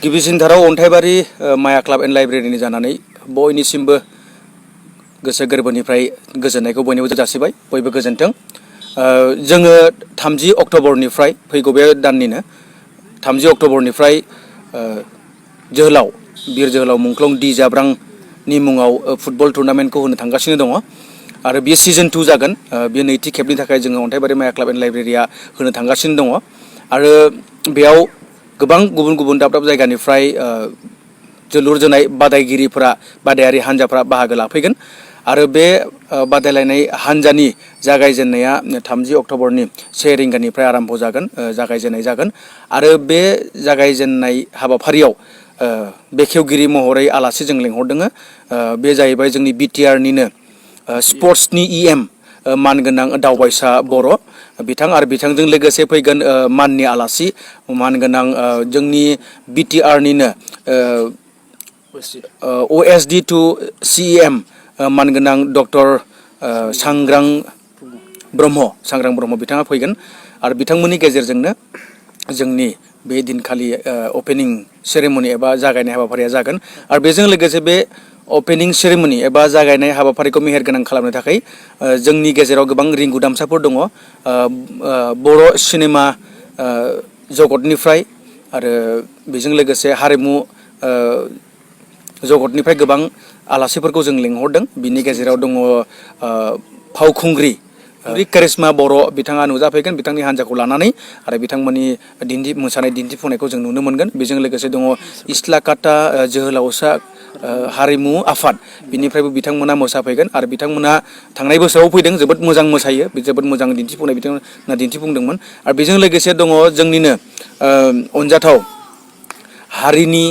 गिबिसिनथाराव अन्थाइबारि माया club and लाइब्रेरिनि जानानै बयनिसिमबो गोसो गोरबोनिफ्राय गोजोननायखौ बयनोबो जासिबाय बयबो गोजोनथों। जोङो 30 अक्ट'बरनिफ्राय फैगौ बे दाननिनो 30 अक्ट'बरनिफ्राय जोहोलाव बिर जोहोलाव मुंख्लं डि जाब्रांनि मुङाव फुटबल टुर्नामेन्टखौ होनो थांगासिनो दङ आरो बेयो सिजन 2 जागोन। बे नैथि खेबनि थाखाय जोङो अन्थाइबारि माया क्लाब एन्ड लाइब्रेरिया होनो थांगासिनो दङ आरो बेयाव गोबां गुबुन गुबुन दाब दाब जायगानिफ्राय जोलुर जोनाय बादायारि हान्जाफ्रा बाहागो लाफैगोन आरो बे बादायलायनाय हान्जानि जागायजेननाया 30 अक्ट'बरनि 1 रिंगानिफ्राय आरम्भ जागायजेननाय जागोन आरो बे जागायजेननाय हाबाफारियाव बेखेवगिरि महरै आलासि जों लेंहरदों। बे जाहैबाय जोंनि बिटिआरनिनो स्पर्ट्सनि EM मानगोनां दावबायसा बर' बिथां आरो बिथांजों लोगोसे फैगोन माननि आलासि मानगोनां जोंनि बिटिआरनिनो OSD टु CEM मानगोनां डक्टर सांग्रां ब्रह्म बिथाङा फैगोन आरो बिथांमोननि गेजेरजोंनो जोंनि बे दिनखालि अपेनिं सेरेमनि एबा जागायनाय हाबाफारिया जागोन आरो बेजों लोगोसे बे अपेनिं सेरेमनि एबा जागायनाय हाबाफारिखौ मेहेरगोनां खालामनो थाखाय जोंनि गेजेराव गोबां रिंगु दामसाफोर दङ। बर' सिनेमा जगतनिफ्राय आरो बेजों लोगोसे हारिमु जगतनिफ्राय गोबां आलासिफोरखौ जों लिंहरदों। बिनि गेजेराव दङ फावखुंग्रि करिश्मा बर' बिथाङा नुजाफैगोन बिथांनि हान्जाखौ लानानै आरो बिथांमोननि मोसानाय दिन्थिफुंनायखौ जों नुनो मोनगोन। बेजों लोगोसे दङ इस्लाकाटा जोहोलावसा हारिमु आफाद बिनिफ्रायबो बिथांमोना मोसाफैगोन आरो बिथांमोना थांनाय बोसोराव फैदों, जोबोद मोजां मोसायो, जोबोद मोजां दिन्थिफुंनाय बिथांमोना दिन्थिफुंदोंमोन आरो बेजों लोगोसे दङ जोंनिनो अनजाथाव हारिनि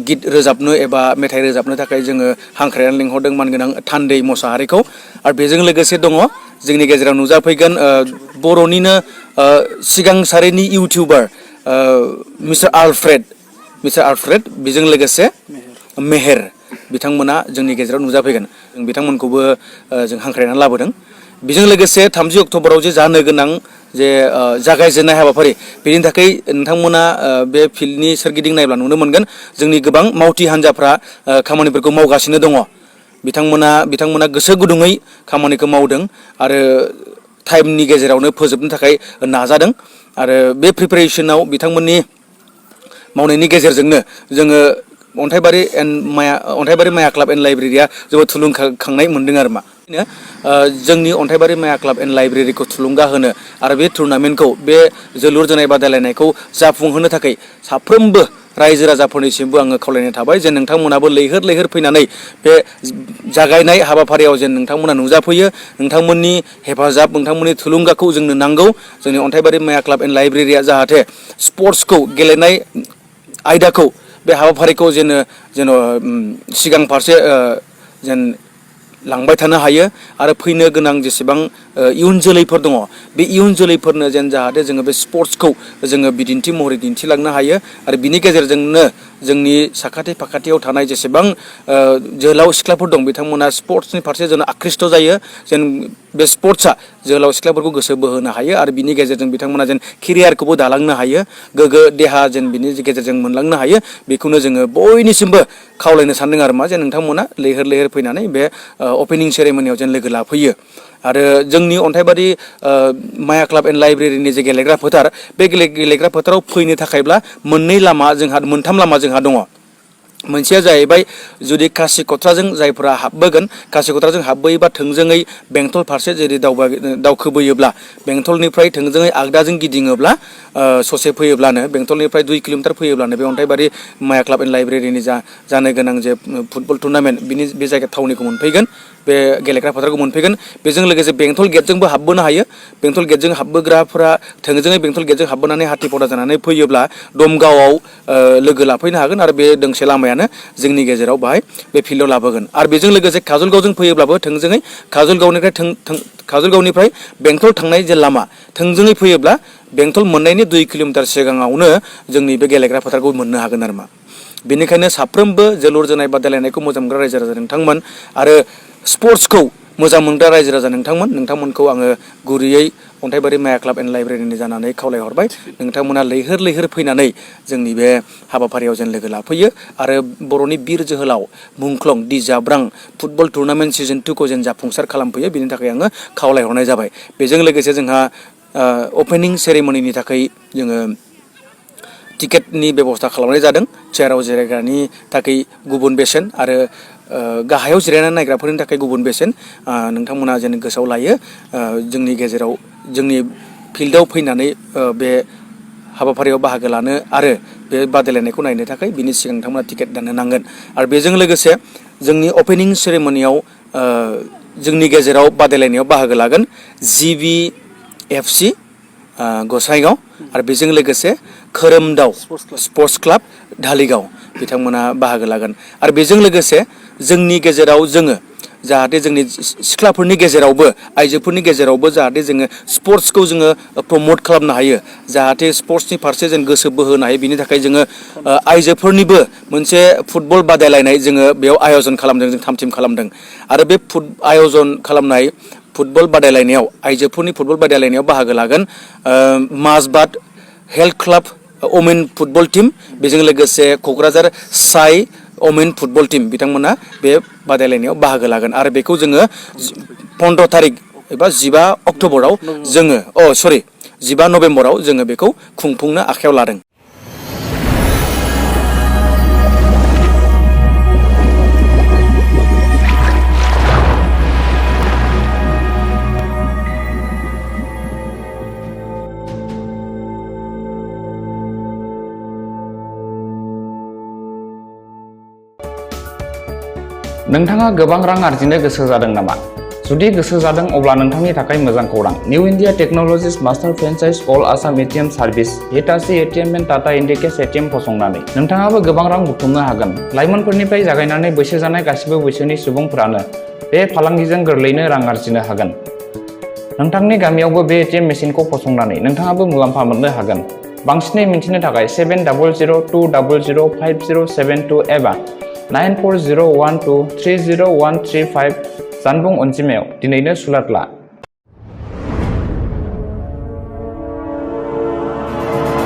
गित रोजाबनो एबा मेथाइ रोजाबनो थाखाय जोङो हांख्रायनानै लिंहरदों मानगोनां थान्दै मोसाहारिखौ आरो बेजों लोगोसे दङ जोंनि गेजेराव नुजाफैगोन बर'निनो सिगां सारिनि इउटिउबार मिस्टार आलफ्रेड बेजों लोगोसे मेहेर बिथांमोना जोंनि गेजेराव नुजाफैगोन। जों बिथांमोनखौबो जों हांख्रायनानै लाबोदों। बेजों लोगोसे 30 अक्ट'बराव जे जानो गोनां जे जागायजेननाय हाबाफारि बेनि थाखाय नोंथांमोना बे फिल्डनि सोरगिदिं नायब्ला नुनो मोनगोन जोंनि गोबां मावथि हान्जाफ्रा खामानिफोरखौ मावगासिनो दङ। बिथांमोना गोसो गुदुङै खामानिखौ मावदों आरो टाइमनि गेजेरावनो फोजोबनो थाखाय नाजादों आरो बे प्रिपेरेसनाव बिथांमोननि मावनायनि गेजेरजोंनो जोङो अन्थाइबारि माया क्लाब एन्ड लाइब्रेरिया जोबोद थुलुंगाखांनाय मोनदों आरो जोंनि अन्थाइबारि माया क्लाब एन्ड लाइब्रेरिखौ थुलुंगा होनो आरो बे टुर्नामेन्टखौ बे जोलुर जोनाय बादायलायनायखौ जाफुंहोनो थाखाय साफ्रोमबो रायजो राजाफोरनिसिमबो आङो खावलायनाय थाबाय जे नोंथांमोनाबो लैहोर फैनानै बे जागायनाय हाबाफारियाव जेन नोंथांमोना नुजाफैयो। नोंथांमोननि हेफाजाब नोंथांमोननि थुलुंगाखौ जोंनो नांगौ। जोंनि अन्थाइबारि माया क्लाब एन्ड लाइब्रेरिया जाहाथे स्पर्ट्सखौ गेलेनाय आयदाखौ बे हाबाफारिखौ जेन सिगां फारसे जेन लांबाय थानो हायो आरो फैनो गोनां जेसेबां इयुन जोलैफोर दङ बे इयुन जोलैफोरनो जेन जाहाथे जोङो बे स्पर्ट्सखौ जोङो बिदिन्थि महरै दिन्थिलांनो हायो आरो बिनि गेजेरजोंनो जोंनि साखाथि फाखाथियाव थानाय जेसेबां जोहोलाव सिख्लाफोर दं बिथांमोना स्पर्ट्सनि फारसे जेन आकृष्ट जायो, जेन बे स्पर्ट्सआ जोहोलाव सिख्लाफोरखौ गोसो बोहोनो हायो आरो बिनि गेजेरजों बिथांमोना जेन केरियारखौबो दालांनो हायो, गोग्गो देहा जेन बिनि गेजेरजों मोनलांनो हायो। बेखौनो जोङो बयनिसिमबो खावलायनो सानदों आरो जे नोंथांमोना लैहोर फैनानै बे अपेनिं सेरेमनियाव जेन लोगो लाफैयो आरो जोंनि अन्थाइबारि माया क्लाब एन्ड लाइब्रेरिनि जे गेलेग्रा फोथार बे गेलेग्रा फोथाराव फैनो थाखायब्ला मोनथाम लामा जोंहा दङ। मोनसेया जाहैबाय जुदि कासिक'त्राजों जायफोरा हाबबोगोन कासिक'त्राजों हाबबोयोबा थोंजोङै बेंटल फारसे जेरै दावखोबोयोब्ला बेंटलनिफ्राय थोंजोङै आगदाजों गिदिङोब्ला ससे फैयोब्लानो बेंटलनिफ्राय 2 किल'मिटार फैयोब्लानो बे अन्थाइबारि माया क्लाब एन्ड लाइब्रेरिनि जानो गोनां जे फुटबल टुर्नामेन्ट बे जायगा थावनिखौ मोनफैगोन, बे गेलेग्रा फोथारखौ मोनफैगोन। बेजों लोगोसे बेंटल गेटजोंबो हाबबोनो हायो। बेंटल गेटजों हाबबोग्राफोरा थोंजोङै बेंटल गेटजों हाबबोनानै हाथिपटा जानानै फैयोब्ला दमगावआव लोगो लाफैनो हागोन आरो बे दोंसे लामायानो जोंनि गेजेराव बाहाय बे फिल्डआव लाबोगोन आरो बेजों लोगोसे काजलगावजों फैयोब्लाबो थोंजोङै काजलगावनिफ्राय बेंटल थांनाय जे लामा थोंजोङै फैयोब्ला बेंटल मोननायनि 2 किल'मिटार सिगाङावनो जोंनि बे गेलेग्रा फोथारखौ मोननो हागोन आरो बेनिखायनो साफ्रोमबो जोलुर जोनाय बादायलायनायखौ मोजां मोनग्रा रायजो राजा नोंथांमोन आरो स्पर्ट्सखौ मोजां मोनग्रा रायजो राजा नोंथांमोनखौ आङो गुरैयै अन्थाइबारि माया क्लाब एन्ड लाइब्रेरिनि जानानै खावलायहरबाय। नोंथांमोना लैहोर फैनानै जोंनि बे हाबाफारियाव जेन लोगो लाफैयो आरो बर'नि बिर जोहोलाव मुंख्लं दि जाब्रां फुटबल टुर्नामेन्ट सिजन 2 खौ जेन जाफुंसार खालामफैयो बिनि थाखाय आङो खावलायहरनाय जाबाय। बेजों लोगोसे जोंहा अपेनिं सेरेमनिनि थाखाय जोङो टिकेटनि बेबस्था खालामनाय जादों। चेयाराव जिरायग्रानि थाखाय गुबुन बेसेन आरो गाहायाव जिरायनानै नायग्राफोरनि थाखाय गुबुन बेसेन नोंथांमोना जेन गोसोआव लायो। जोंनि गेजेराव जोंनि फिल्डआव फैनानै बे हाबाफारियाव बाहागो लानो आरो बे बादायलायनायखौ नायनो थाखाय बिनि सिगां नोंथांमोना टिकेट दाननो नांगोन। आरो बेजों लोगोसे जोंनि अपेनिं सेरेमनियाव जोंनि गेजेराव बादायलायनायाव बाहागो लागोन GBFC गसाइगाव आरो बेजों लोगोसे खोरोमदाव स्पर्ट्स क्लाब धालिगाव बिथांमोना बाहागो लागोन। आरो बेजों लोगोसे जोंनि गेजेराव जोङो जाहाथे जोंनि सिख्लाफोरनि गेजेरावबो आइजोफोरनि गेजेरावबो जाहाथे जोङो स्पर्ट्सखौ जोङो प्रमोट खालामनो हायो, जाहाथे स्पर्ट्सनि फारसे जों गोसो बोहोनो हायो। बिनि थाखाय जोङो आइजोफोरनिबो मोनसे फुटबल बादायलायनाय जोङो बेयाव आयजन खालामदों, जों थाम-थिम खालामदों। आरो बे आयजन खालामनाय फुटबल बादायलायनायाव आइजोफोरनि फुटबल बादायलायनायाव बाहागो लागोन माजबाद health club women football team, बेजों लोगोसे क'क्राझार साइ वमेन फुटबल टीम बिथांमोना बे बादायलायनायाव बाहागो लागोन। आरो बेखौ जोङो 15 तारिख एबा 15 अक्ट'बराव जोङो 15 नभेम्बराव जोङो बेखौ खुंफुंनो आखायाव लादों। नोंथाङा गोबां रां आरजिनो गोसो जादों नामा? जुदि गोसो जादों अब्ला नोंथांनि थाखाय मोजां खौरां। New India technologies master franchise all Assam ATM service Hitachi ATM and Tata Indicash ATM फसंनानै नोंथाङाबो गोबां रां बुथुमनो हागोन। लाइमोनफोरनिफ्राय जागायनानै बैसो जानाय गासिबो बैसोनि सुबुंफोरानो बे फालांगिजों गोरलैयैनो रां आरजिनो हागोन। नोंथांनि गामियावबो बे एटिएम मेसिनखौ फसंनानै नोंथाङाबो मुलाम्फा मोननो हागोन। बांसिनै मिन्थिनो थाखाय 7002005072 एबा 9401230135 जानबुं अनजिमायाव दिनैनो सुलाद ला।